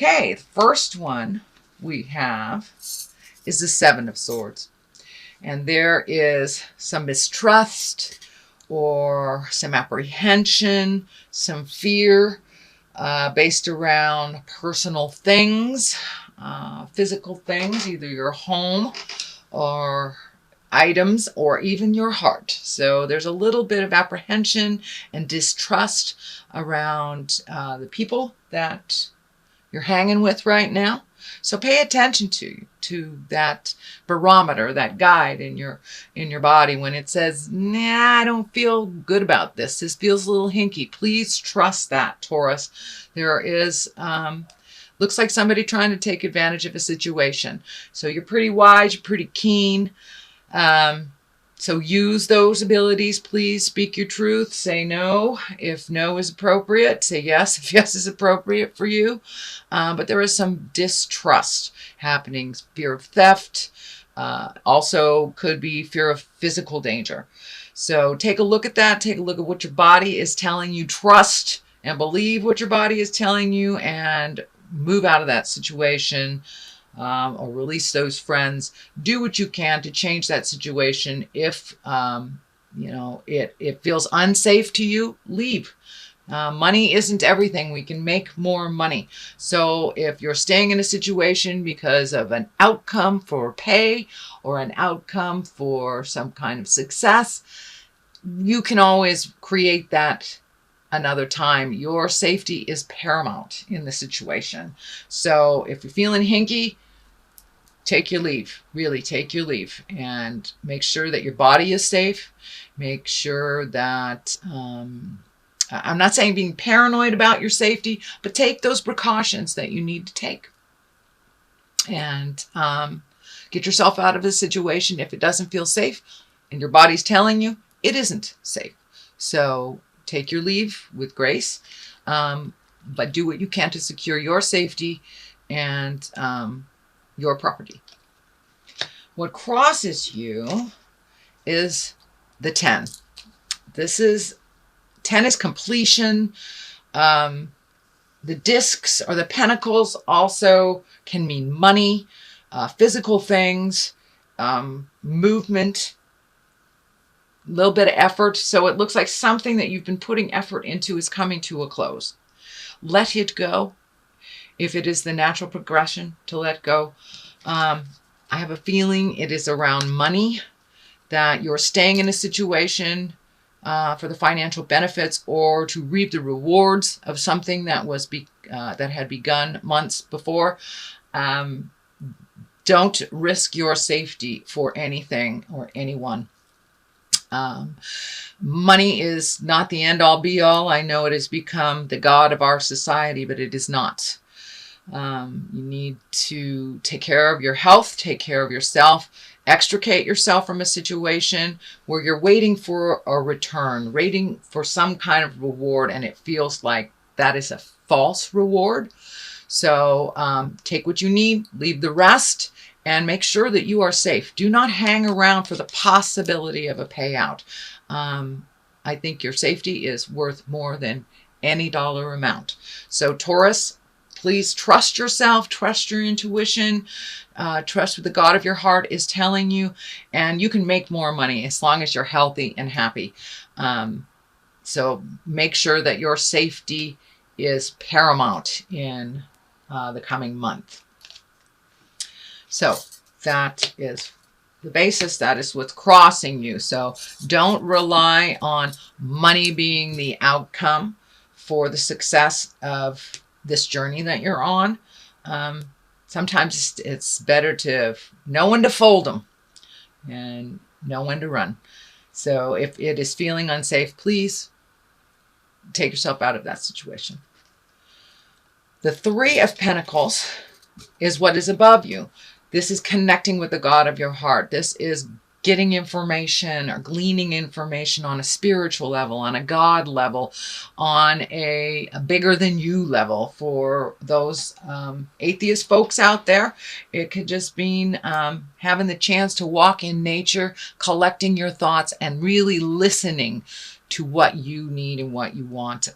Okay, the first one we have is the Seven of Swords. And there is some mistrust or some apprehension, some fear based around personal things, physical things, either your home or items or even your heart. So there's a little bit of apprehension and distrust around the people that you're hanging with right now. So pay attention to that barometer, that guide in your body when it says, nah, I don't feel good about this. This feels a little hinky. Please trust that, Taurus. There is looks like somebody trying to take advantage of a situation. So you're pretty wise, you're pretty keen. So use those abilities. Please speak your truth. Say no if no is appropriate. Say yes if yes is appropriate for you. But there is some distrust happening. Fear of theft. Also could be fear of physical danger. So take a look at that. Take a look at what your body is telling you. Trust and believe what your body is telling you and move out of that situation. Or release those friends. Do what you can to change that situation. If it feels unsafe to you, leave. Money isn't everything. We can make more money. So if you're staying in a situation because of an outcome for pay or an outcome for some kind of success, you can always create that another time. Your safety is paramount in the situation. So if you're feeling hinky, take your leave. Really take your leave and make sure that your body is safe. Make sure that, I'm not saying being paranoid about your safety, but take those precautions that you need to take. And get yourself out of a situation if it doesn't feel safe and your body's telling you it isn't safe. So take your leave with grace, but do what you can to secure your safety and your property. What crosses you is the 10. 10 is completion. The discs or the pentacles also can mean money, physical things, movement, a little bit of effort. So it looks like something that you've been putting effort into is coming to a close. Let it go. If it is the natural progression to let go. I have a feeling it is around money, that you're staying in a situation for the financial benefits or to reap the rewards of something that was that had begun months before. Don't risk your safety for anything or anyone. Money is not the end all be all. I know it has become the god of our society, but it is not. You need to take care of your health, take care of yourself, extricate yourself from a situation where you're waiting for a return, waiting for some kind of reward, and it feels like that is a false reward. So take what you need, leave the rest, and make sure that you are safe. Do not hang around for the possibility of a payout. I think your safety is worth more than any dollar amount. So Taurus, please trust yourself, trust your intuition, trust what the God of your heart is telling you, and you can make more money as long as you're healthy and happy. So make sure that your safety is paramount in the coming month. So that is the basis. That is what's crossing you. So don't rely on money being the outcome for the success of this journey that you're on. Sometimes it's better to know when to fold them and know when to run. So if it is feeling unsafe, please take yourself out of that situation. The Three of Pentacles is what is above you. This is connecting with the God of your heart. This is getting information or gleaning information on a spiritual level, on a God level, on a bigger than you level. For those atheist folks out there, it could just mean having the chance to walk in nature, collecting your thoughts, and really listening to what you need and what you want.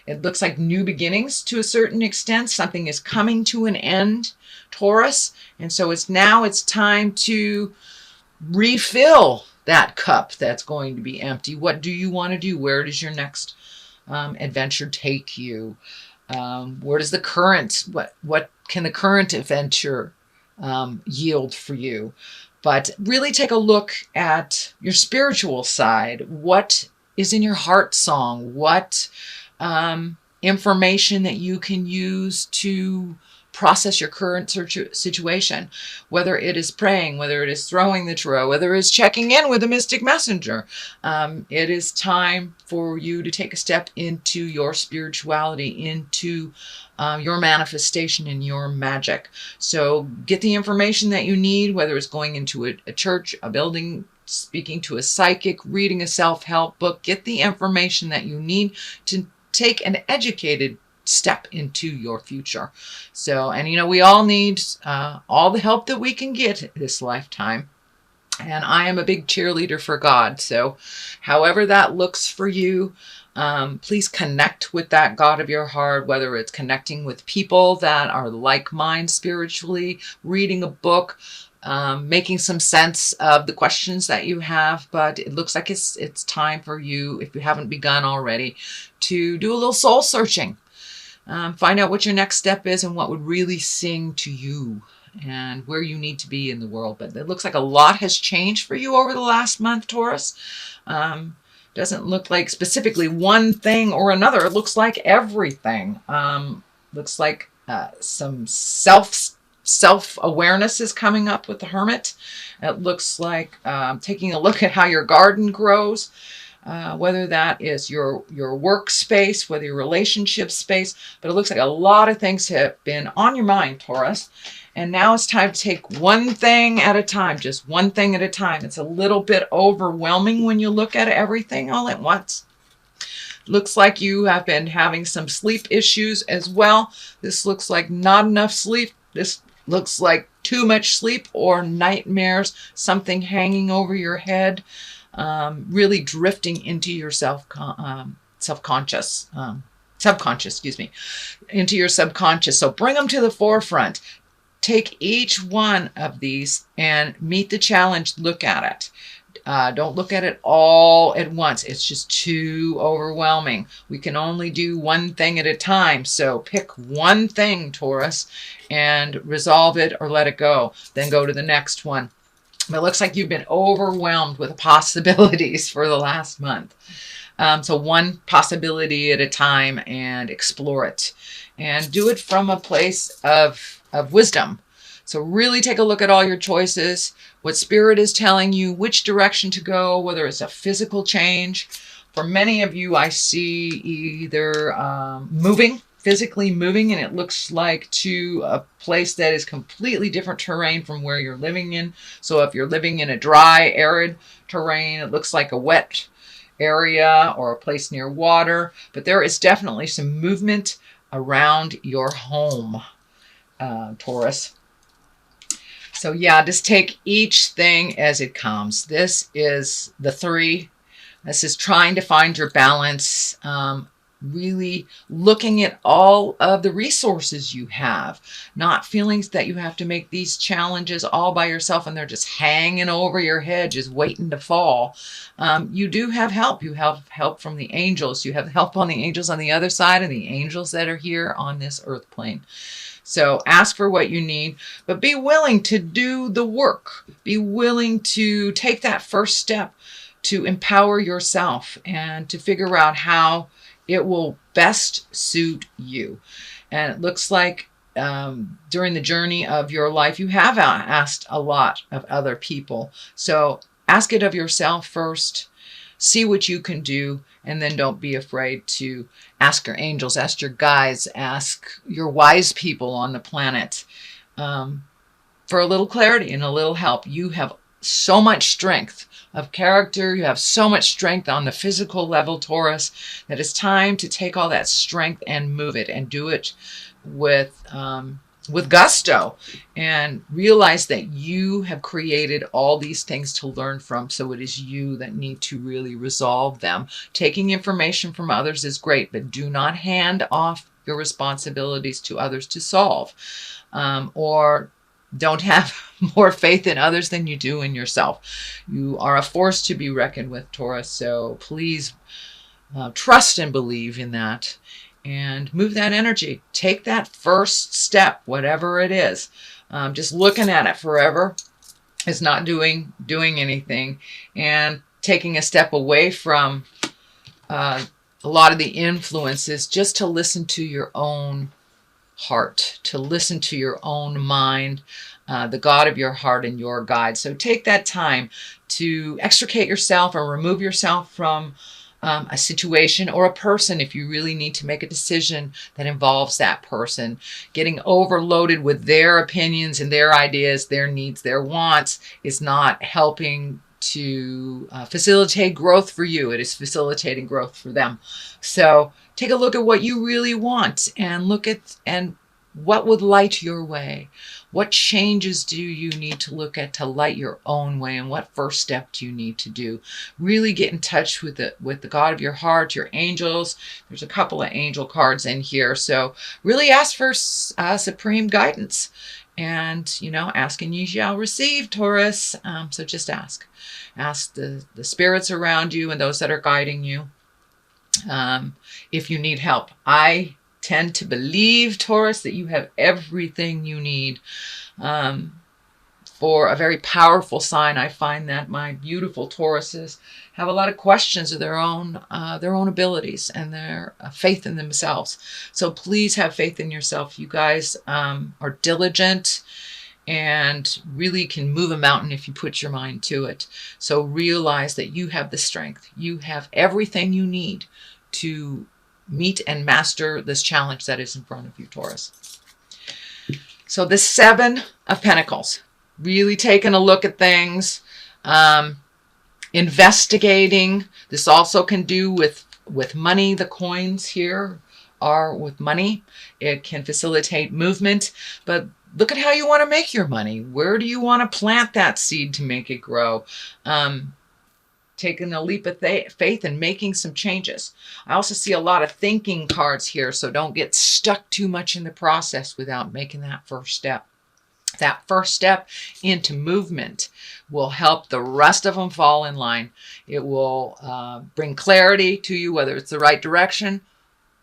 It looks like new beginnings to a certain extent. Something is coming to an end, Taurus. And so it's time to refill that cup that's going to be empty. What do you want to do? Where does your next adventure take you? Where does the current, what can the current adventure yield for you? But really take a look at your spiritual side. What is in your heart song? What information that you can use to process your current situation, whether it is praying, whether it is throwing the tarot, whether it's checking in with a mystic messenger. It is time for you to take a step into your spirituality, into your manifestation and your magic. So get the information that you need, whether it's going into a church, a building, speaking to a psychic, reading a self-help book. Get the information that you need to take an educated step into your future. So, and we all need all the help that we can get this lifetime. And I am a big cheerleader for God. So however that looks for you, please connect with that God of your heart, whether it's connecting with people that are like mind spiritually, reading a book, making some sense of the questions that you have. But it looks like it's time for you, if you haven't begun already, to do a little soul searching. Find out what your next step is and what would really sing to you and where you need to be in the world. But it looks like a lot has changed for you over the last month, Taurus. Doesn't look like specifically one thing or another. It looks like everything. Looks like some self-awareness is coming up with the Hermit. It looks like taking a look at how your garden grows. Whether that is your workspace, whether your relationship space, but it looks like a lot of things have been on your mind, Taurus. And now it's time to take one thing at a time, just one thing at a time. It's a little bit overwhelming when you look at everything all at once. Looks like you have been having some sleep issues as well. This looks like not enough sleep. This looks like too much sleep or nightmares, something hanging over your head. Really drifting into your subconscious, into your subconscious. So bring them to the forefront. Take each one of these and meet the challenge. Look at it. Don't look at it all at once. It's just too overwhelming. We can only do one thing at a time. So pick one thing, Taurus, and resolve it or let it go. Then go to the next one. It looks like you've been overwhelmed with possibilities for the last month. So one possibility at a time and explore it. And do it from a place of wisdom. So really take a look at all your choices, what Spirit is telling you, which direction to go, whether it's a physical change. For many of you, I see either physically moving, and it looks like to a place that is completely different terrain from where you're living in. So if you're living in a dry, arid terrain, it looks like a wet area or a place near water. But there is definitely some movement around your home, Taurus. So yeah, just take each thing as it comes. This is the 3. This is trying to find your balance. Really looking at all of the resources you have, not feeling that you have to make these challenges all by yourself and they're just hanging over your head, just waiting to fall. You do have help. You have help from the angels. You have help on the angels on the other side and the angels that are here on this earth plane. So ask for what you need, but be willing to do the work. Be willing to take that first step to empower yourself and to figure out how it will best suit you. And it looks like during the journey of your life, you have asked a lot of other people. So ask it of yourself first, see what you can do, and then don't be afraid to ask your angels, ask your guides, ask your wise people on the planet for a little clarity and a little help. You have so much strength of character. You have so much strength on the physical level, Taurus, that it's time to take all that strength and move it and do it with with gusto, and realize that you have created all these things to learn from. So it is you that need to really resolve them. Taking information from others is great, but do not hand off your responsibilities to others to solve, or don't have more faith in others than you do in yourself. You are a force to be reckoned with, Taurus. So please trust and believe in that, and move that energy. Take that first step, whatever it is. Just looking at it forever is not doing anything, and taking a step away from a lot of the influences, just to listen to your own heart, to listen to your own mind, the God of your heart and your guide. So take that time to extricate yourself or remove yourself from a situation or a person if you really need to make a decision that involves that person. Getting overloaded with their opinions and their ideas, their needs, their wants is not helping to facilitate growth for you. It is facilitating growth for them. So take a look at what you really want, and look at what would light your way. What changes do you need to look at to light your own way, and what first step do you need to do? Really get in touch with the God of your heart, your angels. There's a couple of angel cards in here, so really ask for supreme guidance. And ask and ye shall receive, Taurus. So just ask the spirits around you and those that are guiding you, if you need help. I tend to believe, Taurus, that you have everything you need for a very powerful sign. I find that my beautiful Tauruses have a lot of questions of their own abilities and their faith in themselves. So please have faith in yourself. You guys are diligent and really can move a mountain if you put your mind to it. So realize that you have the strength. You have everything you need to meet and master this challenge that is in front of you, Taurus. So the Seven of Pentacles, really taking a look at things, investigating. This also can do with money. The coins here are with money. It can facilitate movement, but look at how you want to make your money. Where do you want to plant that seed to make it grow? Taking a leap of faith and making some changes. I also see a lot of thinking cards here, so don't get stuck too much in the process without making that first step. That first step into movement will help the rest of them fall in line. It will bring clarity to you, whether it's the right direction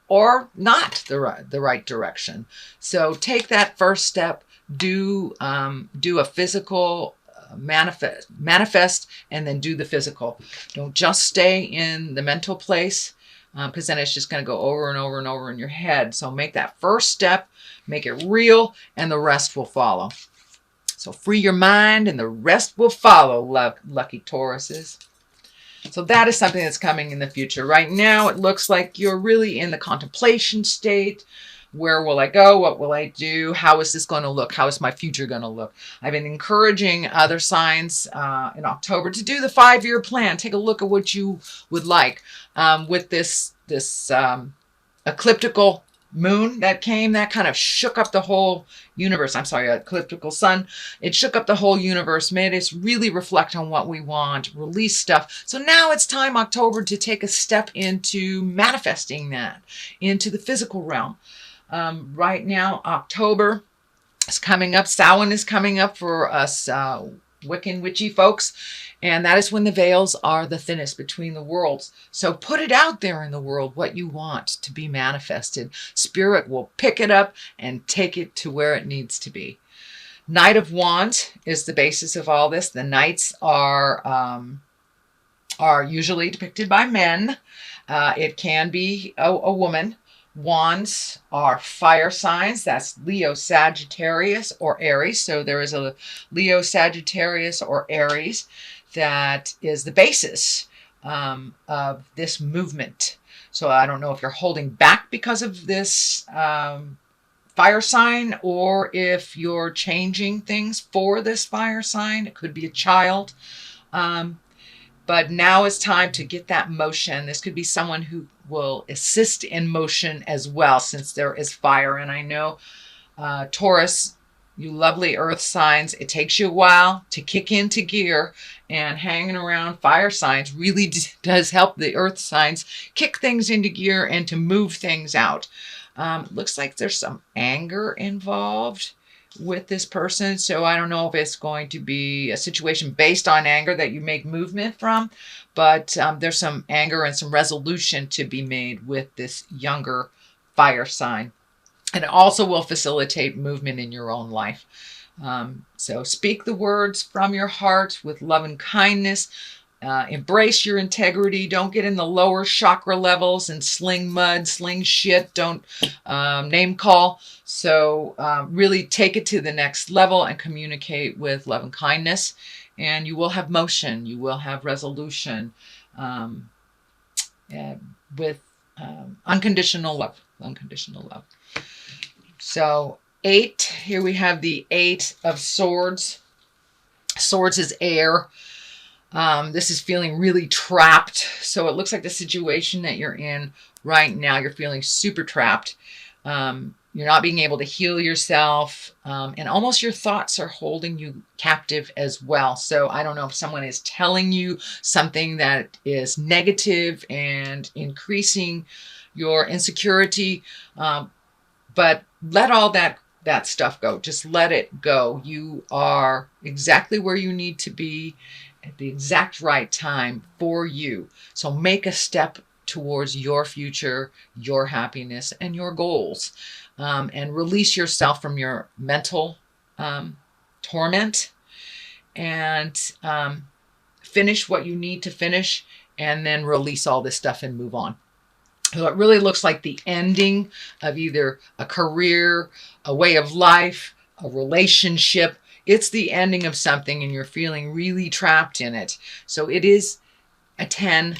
or not the right direction. So take that first step. Do a physical manifest, and then do the physical. Don't just stay in the mental place, because then it's just going to go over and over and over in your head. So make that first step, make it real, and the rest will follow. So free your mind and the rest will follow, lucky Tauruses. So that is something that's coming in the future. Right now, it looks like you're really in the contemplation state. Where will I go? What will I do? How is this going to look? How is my future going to look? I've been encouraging other signs in October to do the 5-year plan. Take a look at what you would like. With this ecliptical moon that came, that kind of shook up the whole universe. I'm sorry, ecliptical sun. It shook up the whole universe, made us really reflect on what we want, release stuff. So now it's time, October, to take a step into manifesting that into the physical realm. Right now, October is coming up. Samhain is coming up for us Wiccan witchy folks. And that is when the veils are the thinnest between the worlds. So put it out there in the world, what you want to be manifested. Spirit will pick it up and take it to where it needs to be. Knight of Wands is the basis of all this. The knights are usually depicted by men. It can be a woman. Wands are fire signs. That's Leo, Sagittarius, or Aries. So there is a Leo, Sagittarius, or Aries that is the basis of this movement. So I don't know if you're holding back because of this fire sign, or if you're changing things for this fire sign. It could be a child. But now it's time to get that motion. This could be someone who will assist in motion as well, since there is fire. And I know Taurus, you lovely earth signs, it takes you a while to kick into gear, and hanging around fire signs really does help the earth signs kick things into gear and to move things out. Looks like there's some anger involved with this person. So I don't know if it's going to be a situation based on anger that you make movement from, but there's some anger and some resolution to be made with this younger fire sign. And it also will facilitate movement in your own life. So speak the words from your heart with love and kindness. Embrace your integrity. Don't get in the lower chakra levels and sling mud, sling shit. Don't name call. So really take it to the next level and communicate with love and kindness. And you will have motion. You will have resolution with unconditional love. Unconditional love. So 8, here we have the 8 of Swords. Swords is air. This is feeling really trapped. So it looks like the situation that you're in right now, you're feeling super trapped. You're not being able to heal yourself. And almost your thoughts are holding you captive as well. So I don't know if someone is telling you something that is negative and increasing your insecurity. But let all that stuff go. Just let it go. You are exactly where you need to be at the exact right time for you. So make a step towards your future, your happiness, and your goals. And release yourself from your mental torment and finish what you need to finish, and then release all this stuff and move on. So it really looks like the ending of either a career, a way of life, a relationship. It's the ending of something and you're feeling really trapped in it. So it is a 10.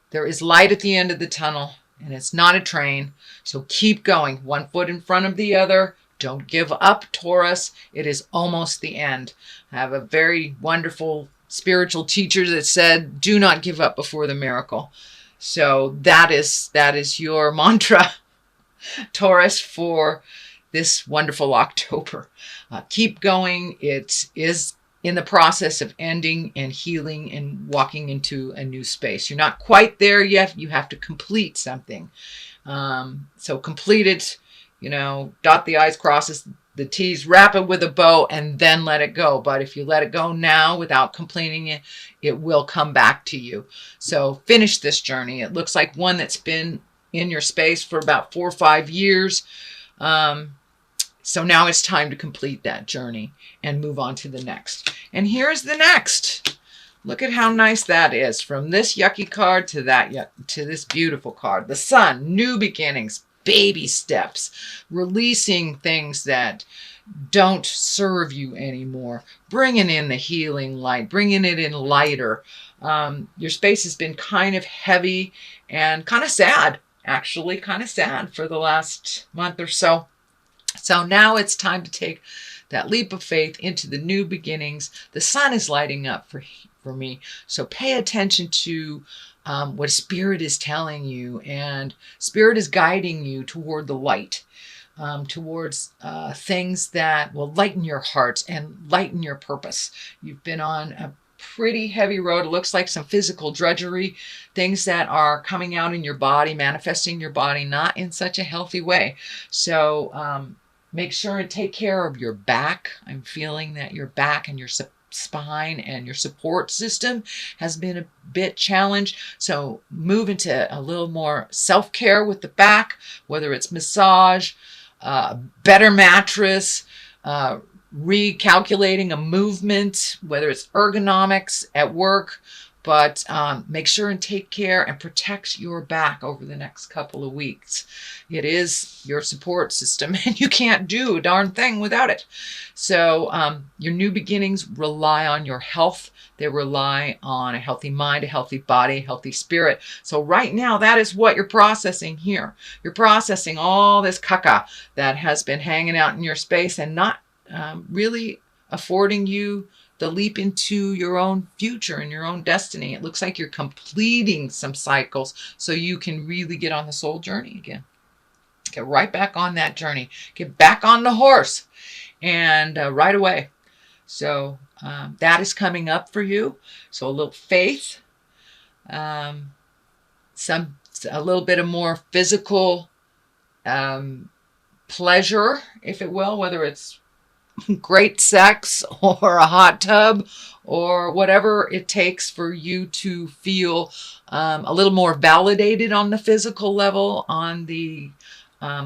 There is light at the end of the tunnel and it's not a train. So keep going, one foot in front of the other. Don't give up, Taurus. It is almost the end. I have a very wonderful spiritual teacher that said, do not give up before the miracle. So that is your mantra, Taurus, for this wonderful October. Keep going. It is in the process of ending and healing and walking into a new space. You're not quite there yet. You have to complete something. So complete it, dot the I's, cross the T's, wrap it with a bow, and then let it go. But if you let it go now without completing it, it will come back to you. So finish this journey. It looks like one that's been in your space for about 4 or 5 years. So now it's time to complete that journey and move on to the next. And here's the next. Look at how nice that is. From this yucky card to to this beautiful card. The Sun, new beginnings, baby steps, releasing things that don't serve you anymore, bringing in the healing light, bringing it in lighter. Your space has been kind of heavy and kind of sad, actually, kind of sad for the last month or so. So now it's time to take that leap of faith into the new beginnings. The sun is lighting up for me. So pay attention to what Spirit is telling you, and Spirit is guiding you toward the light, towards things that will lighten your heart and lighten your purpose. You've been on a pretty heavy road. It looks like some physical drudgery, things that are coming out in your body, manifesting your body, not in such a healthy way. So make sure and take care of your back. I'm feeling that your back and your spine and your support system has been a bit challenged. So move into a little more self-care with the back, whether it's massage, better mattress, recalculating a movement, whether it's ergonomics at work, but make sure and take care and protect your back over the next couple of weeks. It is your support system and you can't do a darn thing without it. So your new beginnings rely on your health. They rely on a healthy mind, a healthy body, a healthy spirit. So right now, that is what you're processing here. You're processing all this caca that has been hanging out in your space and not really affording you the leap into your own future and your own destiny. It looks like you're completing some cycles so you can really get on the soul journey again. Get right back on that journey. Get back on the horse and right away. So that is coming up for you. So a little faith, um, a little bit of more physical pleasure, if it will, whether it's great sex or a hot tub or whatever it takes for you to feel a little more validated on the physical level, on the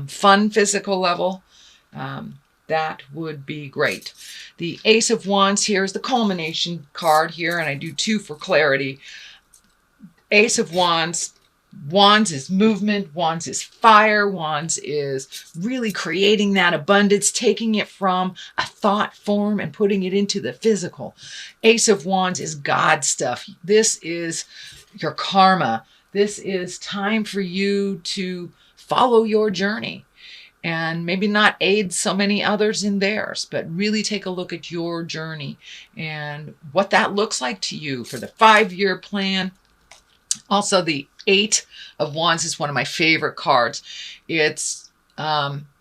fun physical level. That would be great. The Ace of Wands here is the culmination card here, and I do two for clarity. Ace of Wands. Wands is movement. Wands is fire. Wands is really creating that abundance, taking it from a thought form and putting it into the physical. Ace of Wands is God stuff. This is your karma. This is time for you to follow your journey and maybe not aid so many others in theirs, but really take a look at your journey and what that looks like to you for the 5-year plan. Also, the 8 of Wands is one of my favorite cards. It's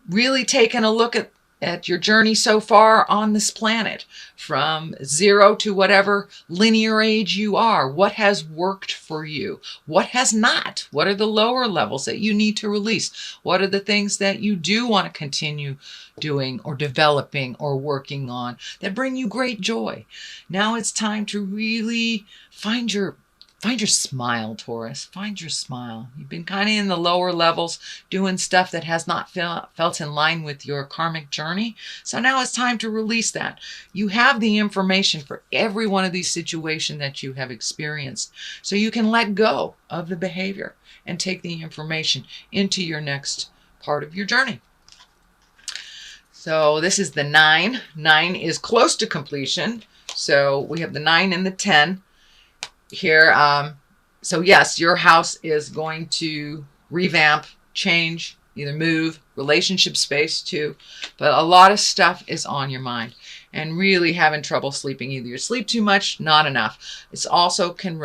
really taking a look at your journey so far on this planet, from 0 to whatever linear age you are. What has worked for you? What has not? What are the lower levels that you need to release? What are the things that you do want to continue doing or developing or working on that bring you great joy? Now it's time to really find your smile, Taurus. Find your smile. You've been kind of in the lower levels doing stuff that has not felt in line with your karmic journey. So now it's time to release that. You have the information for every one of these situations that you have experienced. So you can let go of the behavior and take the information into your next part of your journey. So this is the 9. 9 is close to completion. So we have the 9 and the 10. Here, so yes, your house is going to revamp, change, either move, relationship space too, but a lot of stuff is on your mind and really having trouble sleeping. Either you sleep too much, not enough. It also can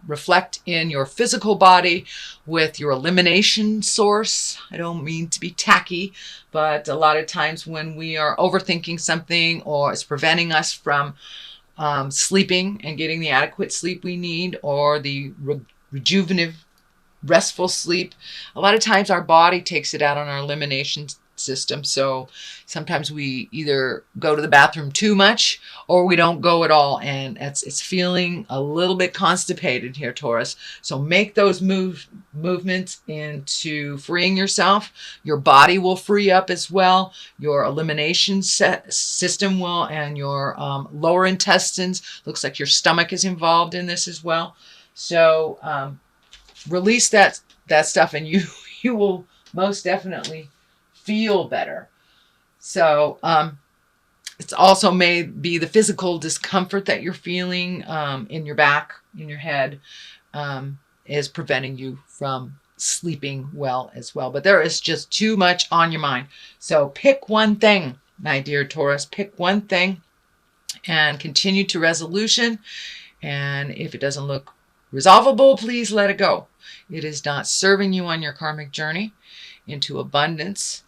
reflect in your physical body with your elimination source. I don't mean to be tacky, but a lot of times when we are overthinking something or it's preventing us from sleeping and getting the adequate sleep we need, or the rejuvenative, restful sleep, a lot of times our body takes it out on our elimination system. So sometimes we either go to the bathroom too much or we don't go at all, and it's feeling a little bit constipated here, Taurus. So make those movements into freeing yourself. Your body will free up as well. Your elimination system will, and your lower intestines. Looks like your stomach is involved in this as well. So release that stuff, and you will most definitely feel better. So it's also may be the physical discomfort that you're feeling in your back, in your head, is preventing you from sleeping well as well. But there is just too much on your mind. So pick one thing, my dear Taurus. Pick one thing and continue to resolution. And if it doesn't look resolvable, please let it go. It is not serving you on your karmic journey into abundance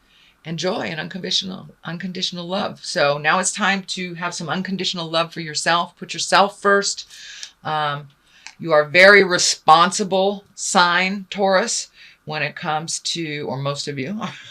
and joy and unconditional love. So now it's time to have some unconditional love for yourself. Put yourself first. You are very responsible sign, Taurus, when it comes to, or most of you